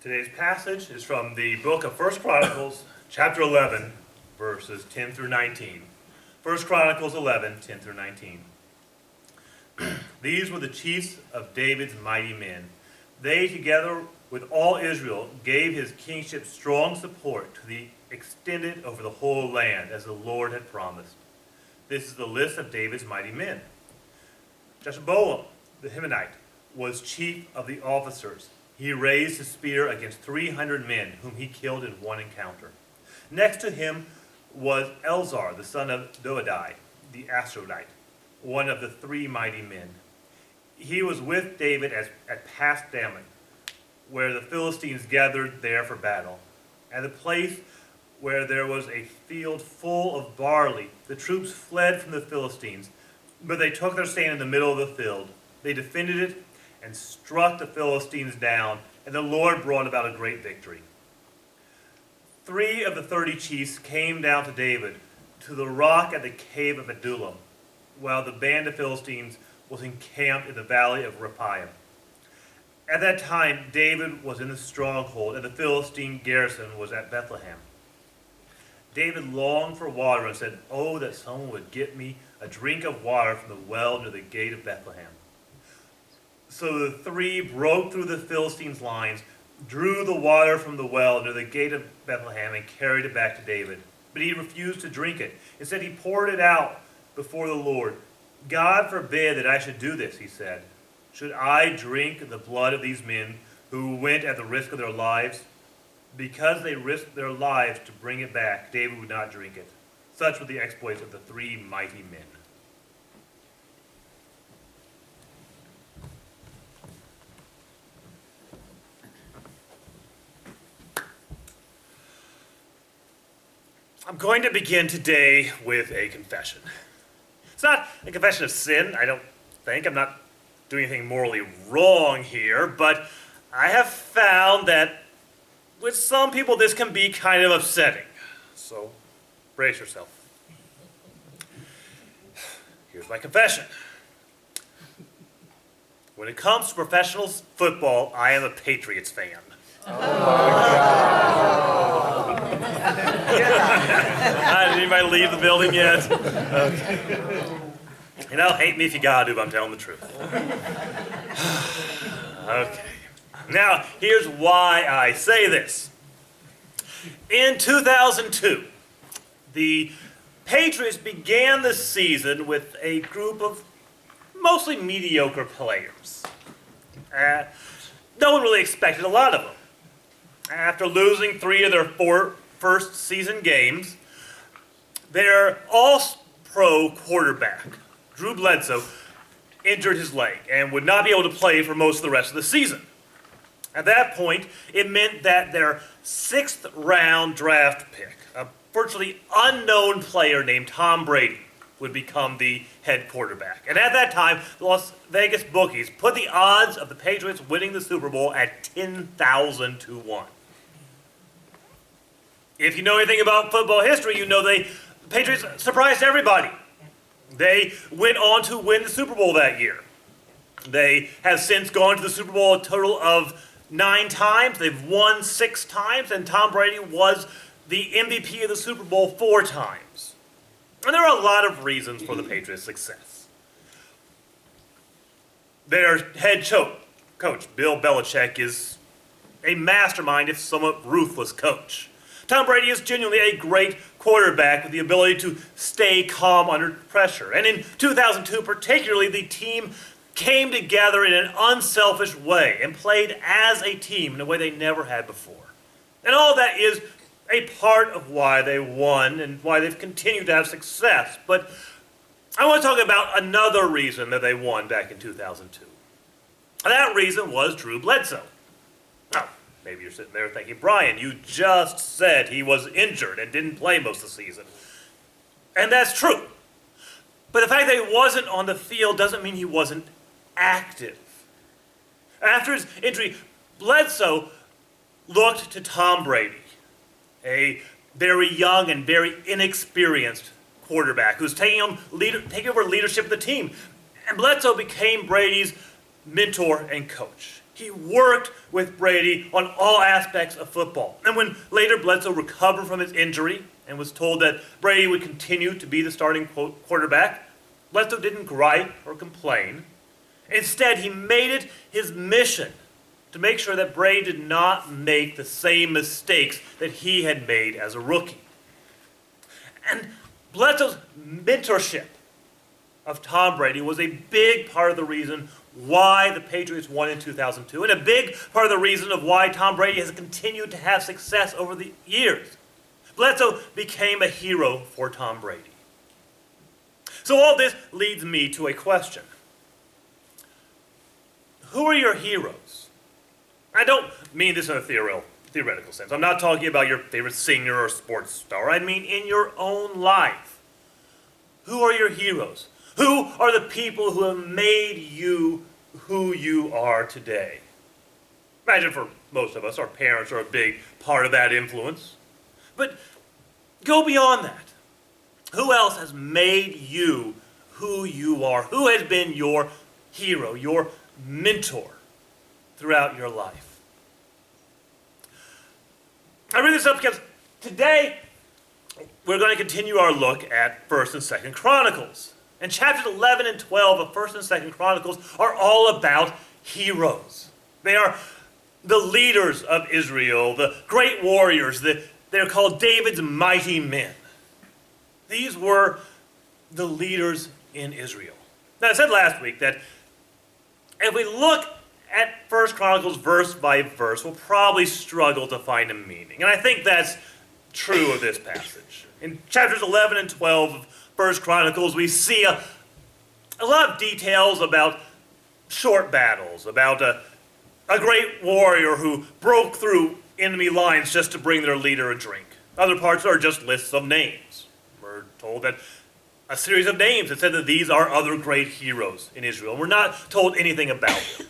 Today's passage is from the book of 1 Chronicles, chapter 11, verses 10 through 19. 1 Chronicles 11, 10 through 19. These were the chiefs of David's mighty men. They, together with all Israel, gave his kingship strong support to the extended over the whole land, as the Lord had promised. This is the list of David's mighty men. Jeshoboam, the Himanite, was chief of the officers. He raised his spear against 300 men, whom he killed in one encounter. Next to him was Elzar, the son of Doadai, the Asrodite, one of the three mighty men. He was with David at Pas Dammim, where the Philistines gathered there for battle. At the place where there was a field full of barley, the troops fled from the Philistines, but they took their stand in the middle of the field. They defended it and struck the Philistines down, and the Lord brought about a great victory. 3 of the 30 chiefs came down to David, to the rock at the cave of Adullam, while the band of Philistines was encamped in the valley of Rephaim. At that time, David was in the stronghold, and the Philistine garrison was at Bethlehem. David longed for water and said, "Oh, that someone would get me a drink of water from the well near the gate of Bethlehem." So the 3 broke through the Philistines' lines, drew the water from the well near the gate of Bethlehem, and carried it back to David. But he refused to drink it. Instead, he poured it out before the Lord. "God forbid that I should do this," he said. "Should I drink the blood of these men who went at the risk of their lives?" Because they risked their lives to bring it back, David would not drink it. Such were the exploits of the 3 mighty men. I'm going to begin today with a confession. It's not a confession of sin, I don't think. I'm not doing anything morally wrong here, but I have found that with some people this can be kind of upsetting. So, brace yourself. Here's my confession. When it comes to professional football, I am a Patriots fan. Oh my God. Did anybody leave the building yet? Okay. You know, hate me if you gotta do, but I'm telling the truth. Okay. Now, here's why I say this. In 2002, the Patriots began the season with a group of mostly mediocre players. No one really expected a lot of them. After losing 3 of their 4 first season games, their all-pro quarterback, Drew Bledsoe, injured his leg and would not be able to play for most of the rest of the season. At that point, it meant that their 6th-round draft pick, a virtually unknown player named Tom Brady, would become the head quarterback. And at that time, the Las Vegas bookies put the odds of the Patriots winning the Super Bowl at 10,000 to 1. If you know anything about football history, you know the Patriots surprised everybody. They went on to win the Super Bowl that year. They have since gone to the Super Bowl a total of 9 times. They've won 6 times, and Tom Brady was the MVP of the Super Bowl 4 times. And there are a lot of reasons for the Patriots' success. Their head coach, Bill Belichick, is a mastermind, if somewhat ruthless coach. Tom Brady is genuinely a great quarterback with the ability to stay calm under pressure. And in 2002 particularly, the team came together in an unselfish way and played as a team in a way they never had before. And all that is a part of why they won and why they've continued to have success. But I want to talk about another reason that they won back in 2002. And that reason was Drew Bledsoe. Now, maybe you're sitting there thinking, "Brian, you just said he was injured and didn't play most of the season." And that's true. But the fact that he wasn't on the field doesn't mean he wasn't active. After his injury, Bledsoe looked to Tom Brady, a very young and very inexperienced quarterback who's taking over leadership of the team. And Bledsoe became Brady's mentor and coach. He worked with Brady on all aspects of football. And when later Bledsoe recovered from his injury and was told that Brady would continue to be the starting quarterback, Bledsoe didn't gripe or complain. Instead, he made it his mission to make sure that Brady did not make the same mistakes that he had made as a rookie. And Bledsoe's mentorship of Tom Brady was a big part of the reason why the Patriots won in 2002, and a big part of the reason of why Tom Brady has continued to have success over the years. Bledsoe became a hero for Tom Brady. So all this leads me to a question. Who are your heroes? I don't mean this in a theoretical sense. I'm not talking about your favorite singer or sports star. I mean in your own life. Who are your heroes? Who are the people who have made you who you are today? Imagine for most of us, our parents are a big part of that influence. But go beyond that. Who else has made you who you are? Who has been your hero, your mentor throughout your life? I bring this up because today we're going to continue our look at 1st and 2nd Chronicles. And chapters 11 and 12 of 1st and 2nd Chronicles are all about heroes. They are the leaders of Israel, the great warriors. They're called David's mighty men. These were the leaders in Israel. Now, I said last week that if we look at 1st Chronicles verse by verse, we'll probably struggle to find a meaning. And I think that's true of this passage. In chapters 11 and 12 of 1st Chronicles, we see a lot of details about short battles, about a great warrior who broke through enemy lines just to bring their leader a drink. Other parts are just lists of names. We're told that a series of names that said that these are other great heroes in Israel. We're not told anything about them.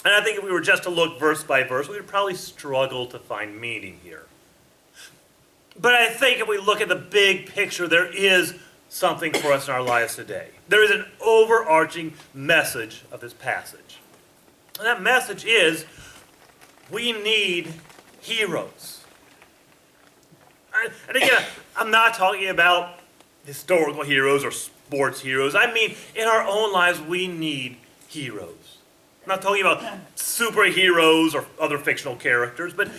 And I think if we were just to look verse by verse, we would probably struggle to find meaning here. But I think if we look at the big picture, there is something for us in our lives today. There is an overarching message of this passage. And that message is, we need heroes. And again, I'm not talking about historical heroes or sports heroes. I mean, in our own lives, we need heroes. I'm not talking about superheroes or other fictional characters, but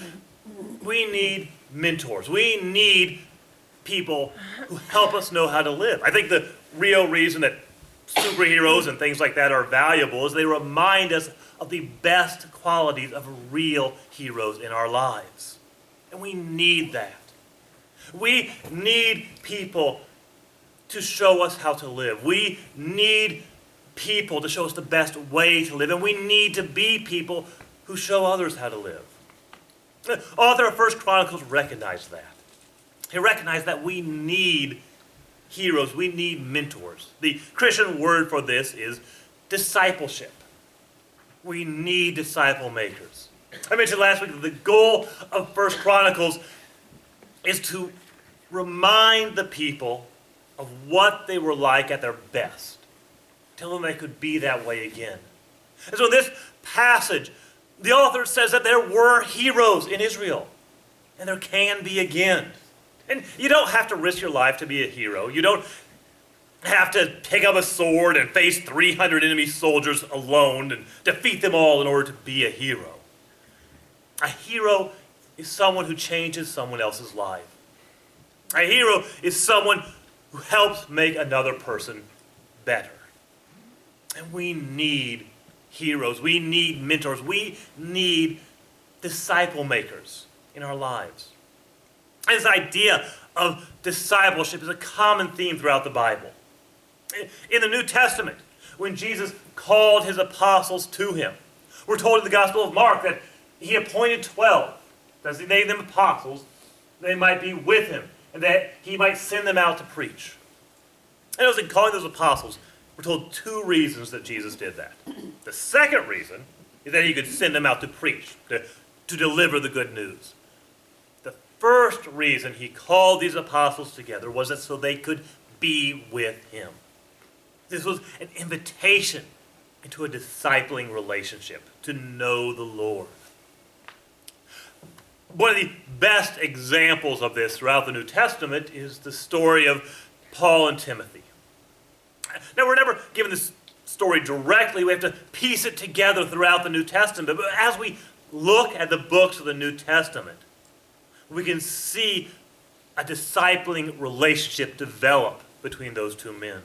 we need mentors. We need people who help us know how to live. I think the real reason that superheroes and things like that are valuable is they remind us of the best qualities of real heroes in our lives. And we need that. We need people to show us how to live. We need people to show us the best way to live. And we need to be people who show others how to live. The author of 1st Chronicles recognized that. He recognized that we need heroes. We need mentors. The Christian word for this is discipleship. We need disciple makers. I mentioned last week that the goal of 1st Chronicles is to remind the people of what they were like at their best. Tell them they could be that way again. And so in this passage, the author says that there were heroes in Israel. And there can be again. And you don't have to risk your life to be a hero. You don't have to pick up a sword and face 300 enemy soldiers alone and defeat them all in order to be a hero. A hero is someone who changes someone else's life. A hero is someone who helps make another person better. And we need heroes. We need mentors. We need disciple makers in our lives. This idea of discipleship is a common theme throughout the Bible. In the New Testament, when Jesus called his apostles to him, we're told in the Gospel of Mark that he appointed 12, designated them apostles, they might be with him, and that he might send them out to preach. And as in calling those apostles, we're told 2 reasons that Jesus did that. The second reason is that he could send them out to preach, to deliver the good news. The first reason he called these apostles together was that so they could be with him. This was an invitation into a discipling relationship, to know the Lord. One of the best examples of this throughout the New Testament is the story of Paul and Timothy. Now, we're never given this story directly. We have to piece it together throughout the New Testament. But as we look at the books of the New Testament, we can see a discipling relationship develop between those two men.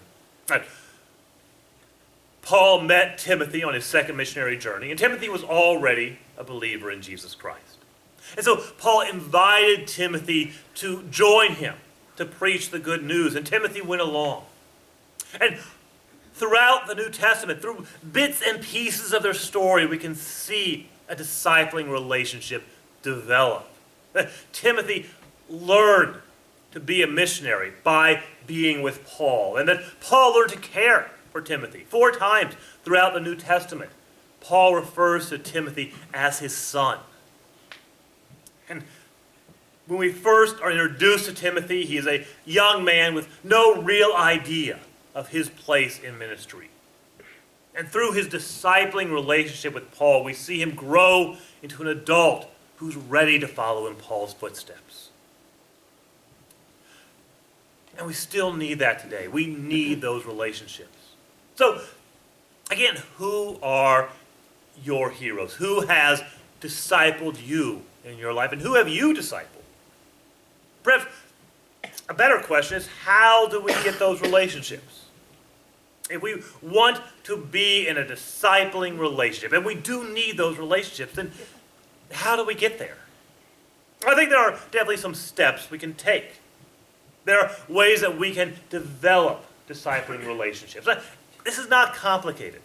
Paul met Timothy on his second missionary journey, and Timothy was already a believer in Jesus Christ. And so Paul invited Timothy to join him to preach the good news, and Timothy went along. And throughout the New Testament, through bits and pieces of their story, we can see a discipling relationship develop. Timothy learned to be a missionary by being with Paul, and that Paul learned to care for Timothy. 4 times throughout the New Testament, Paul refers to Timothy as his son. And when we first are introduced to Timothy, he is a young man with no real idea of his place in ministry. And through his discipling relationship with Paul, we see him grow into an adult who's ready to follow in Paul's footsteps. And we still need that today. We need those relationships. So, again, who are your heroes? Who has discipled you in your life? And who have you discipled? Perhaps a better question is, how do we get those relationships? If we want to be in a discipling relationship, and we do need those relationships, then how do we get there? I think there are definitely some steps we can take. There are ways that we can develop discipling relationships. This is not complicated.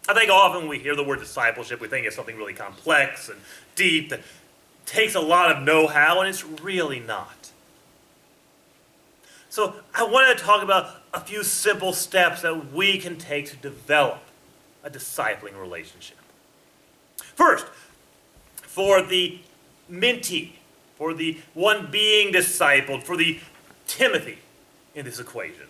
I think often when we hear the word discipleship, we think it's something really complex and deep that takes a lot of know-how, and it's really not. So I want to talk about a few simple steps that we can take to develop a discipling relationship. First, for the mentee, for the one being discipled, for the Timothy in this equation.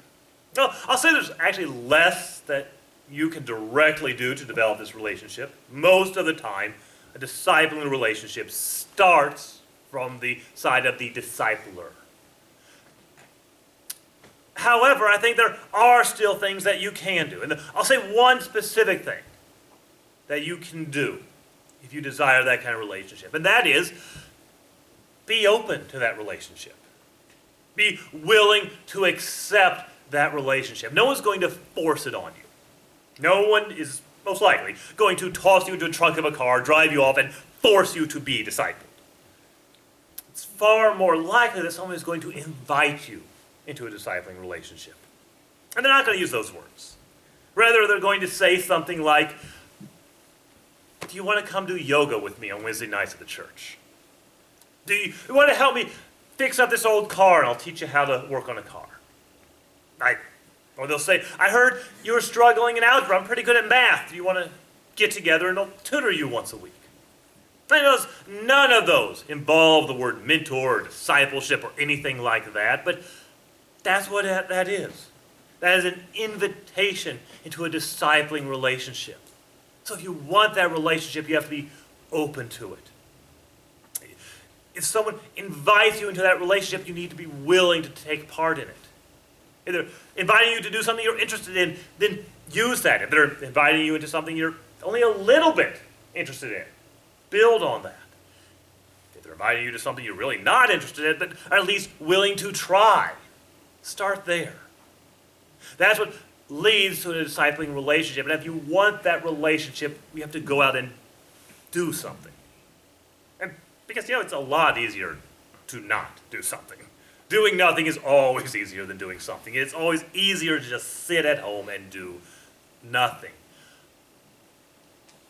Now, I'll say there's actually less that you can directly do to develop this relationship. Most of the time, a discipling relationship starts from the side of the discipler. However, I think there are still things that you can do. And I'll say one specific thing that you can do if you desire that kind of relationship. And that is, be open to that relationship. Be willing to accept that relationship. No one's going to force it on you. No one is most likely going to toss you into the trunk of a car, drive you off, and force you to be discipled. It's far more likely that someone is going to invite you into a discipling relationship. And they're not going to use those words. Rather, they're going to say something like, do you want to come do yoga with me on Wednesday nights at the church? Do you want to help me fix up this old car and I'll teach you how to work on a car? Or they'll say, I heard you were struggling in algebra. I'm pretty good at math. Do you want to get together and I'll tutor you once a week? None of those involve the word mentor or discipleship or anything like that, but that's what that is. That is an invitation into a discipling relationship. So if you want that relationship, you have to be open to it. If someone invites you into that relationship, you need to be willing to take part in it. If they're inviting you to do something you're interested in, then use that. If they're inviting you into something you're only a little bit interested in, build on that. If they're inviting you to something you're really not interested in, but are at least willing to try, start there. That's what leads to a discipling relationship. And if you want that relationship, we have to go out and do something. And because, it's a lot easier to not do something. Doing nothing is always easier than doing something. It's always easier to just sit at home and do nothing.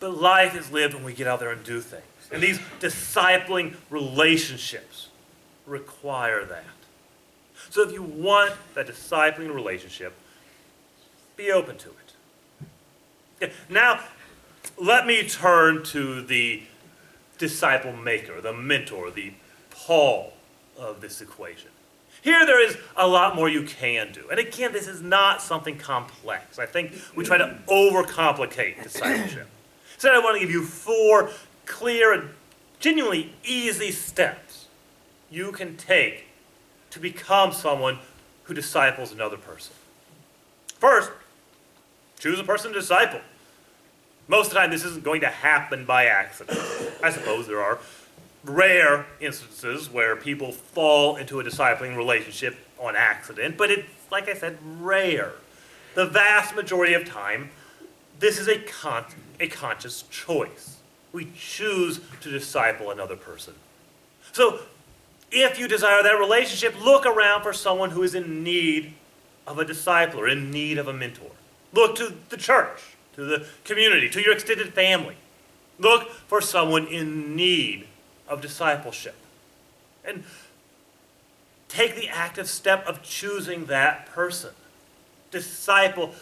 But life is lived when we get out there and do things. And these discipling relationships require that. So if you want that discipling relationship, be open to it. Okay, now, let me turn to the disciple maker, the mentor, the Paul of this equation. Here there is a lot more you can do. And again, this is not something complex. I think we try to overcomplicate discipleship. Instead, I want to give you 4 clear and genuinely easy steps you can take to become someone who disciples another person. First, choose a person to disciple. Most of the time, this isn't going to happen by accident. I suppose there are rare instances where people fall into a discipling relationship on accident, but it's, like I said, rare. The vast majority of time, this is a conscious choice. We choose to disciple another person. So, if you desire that relationship, look around for someone who is in need of a discipler, in need of a mentor. Look to the church, to the community, to your extended family. Look for someone in need of discipleship. And take the active step of choosing that person. Disciple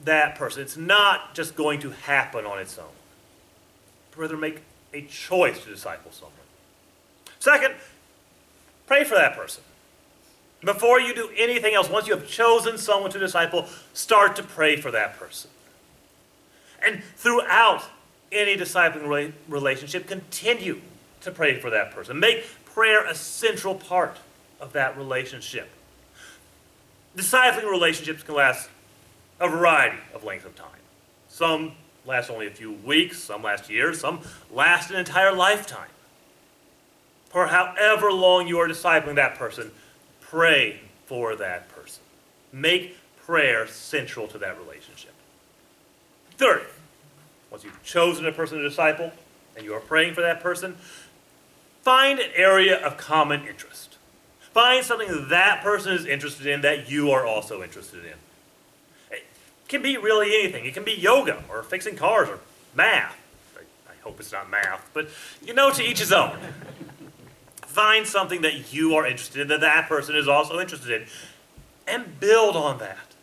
that person. It's not just going to happen on its own. Rather, make a choice to disciple someone. Second, pray for that person. Before you do anything else, once you have chosen someone to disciple, start to pray for that person. And throughout any discipling relationship, continue to pray for that person. Make prayer a central part of that relationship. Discipling relationships can last a variety of lengths of time. Some last only a few weeks, some last years, some last an entire lifetime. For however long you are discipling that person, pray for that person. Make prayer central to that relationship. Third, once you've chosen a person to disciple and you are praying for that person, find an area of common interest. Find something that person is interested in that you are also interested in. It can be really anything. It can be yoga or fixing cars or math. I hope it's not math, but to each his own. Find something that you are interested in, that that person is also interested in, and build on that.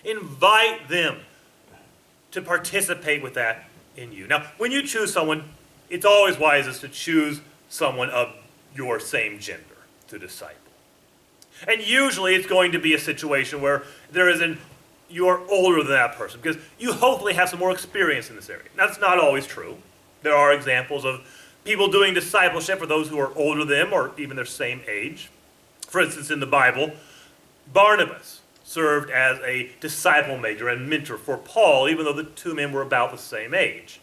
Invite them to participate with that in you. Now, when you choose someone, it's always wisest to choose someone of your same gender to disciple. And usually it's going to be a situation where you are older than that person, because you hopefully have some more experience in this area. Now, that's not always true. There are examples of people doing discipleship for those who are older than them or even their same age. For instance, in the Bible, Barnabas served as a disciple maker and mentor for Paul, even though the two men were about the same age.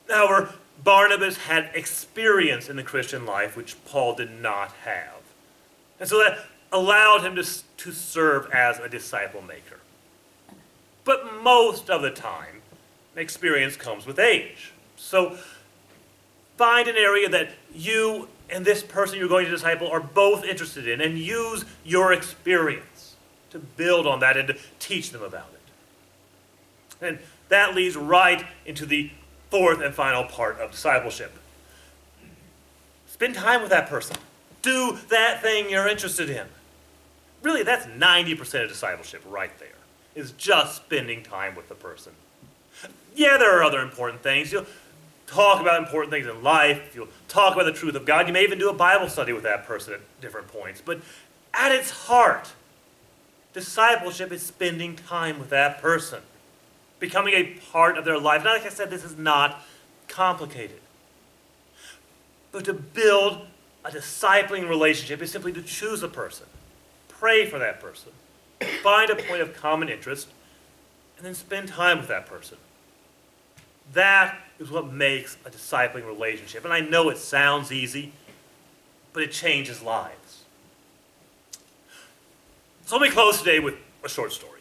However, Barnabas had experience in the Christian life which Paul did not have. And so that allowed him to serve as a disciple maker. But most of the time, experience comes with age. So find an area that you and this person you're going to disciple are both interested in, and use your experience to build on that and to teach them about it. And that leads right into the fourth and final part of discipleship. Spend time with that person. Do that thing you're interested in. Really, that's 90% of discipleship right there, is just spending time with the person. Yeah, there are other important things. You'll talk about important things in life. You'll talk about the truth of God. You may even do a Bible study with that person at different points. But at its heart, discipleship is spending time with that person, becoming a part of their life. Now, like I said, this is not complicated. But to build a discipling relationship is simply to choose a person, pray for that person, find a point of common interest, and then spend time with that person. That is what makes a discipling relationship. And I know it sounds easy, but it changes lives. So let me close today with a short story.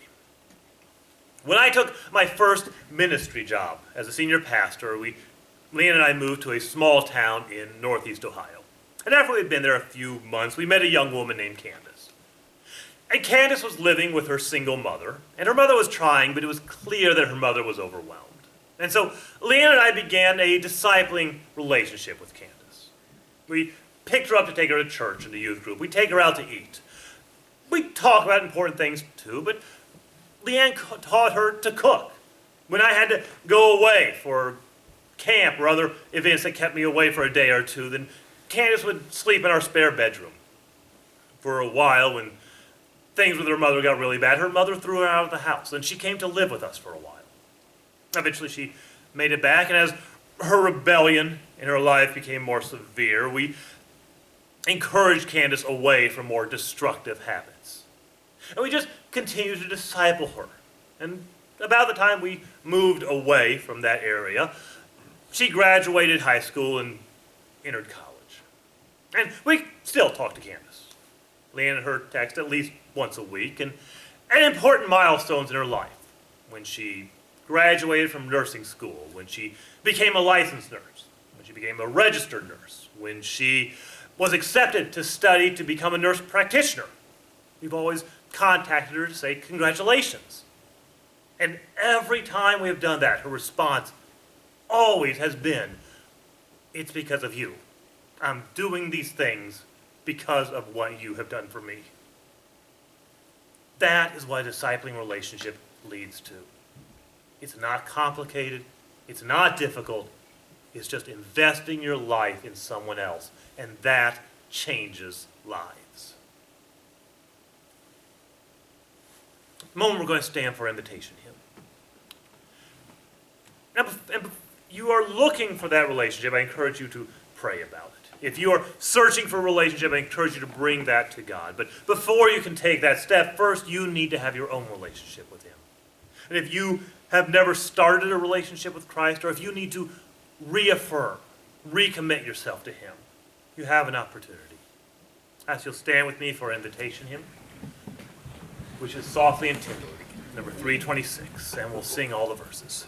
When I took my first ministry job as a senior pastor, Leanne and I moved to a small town in northeast Ohio. And after we had been there a few months, we met a young woman named Candace. And Candace was living with her single mother, and her mother was trying, but it was clear that her mother was overwhelmed. And so Leanne and I began a discipling relationship with Candace. We picked her up to take her to church and the youth group. We'd take her out to eat. We'd talk about important things too, but Leanne taught her to cook. When I had to go away for camp or other events that kept me away for a day or two, then Candace would sleep in our spare bedroom. For a while, when things with her mother got really bad, her mother threw her out of the house, and she came to live with us for a while. Eventually, she made it back, and as her rebellion in her life became more severe, we encouraged Candace away from more destructive habits. And we just continued to disciple her. And about the time we moved away from that area, she graduated high school and entered college. And we still talk to Candace. Leanne and her text at least once a week, and important milestones in her life. When she graduated from nursing school, when she became a licensed nurse, when she became a registered nurse, when she was accepted to study to become a nurse practitioner. We've always contacted her to say congratulations. And every time we have done that, her response always has been, it's because of you. I'm doing these things because of what you have done for me. That is what a discipling relationship leads to. It's not complicated. It's not difficult. It's just investing your life in someone else. And that changes lives. The moment we're going to stand for our invitation hymn. Now, if you are looking for that relationship, I encourage you to pray about it. If you are searching for a relationship, I encourage you to bring that to God. But before you can take that step, first you need to have your own relationship with Him. And if you have never started a relationship with Christ, or if you need to reaffirm, recommit yourself to Him, you have an opportunity. As you'll stand with me for our invitation hymn, which is Softly and Tenderly, number 326, and we'll sing all the verses.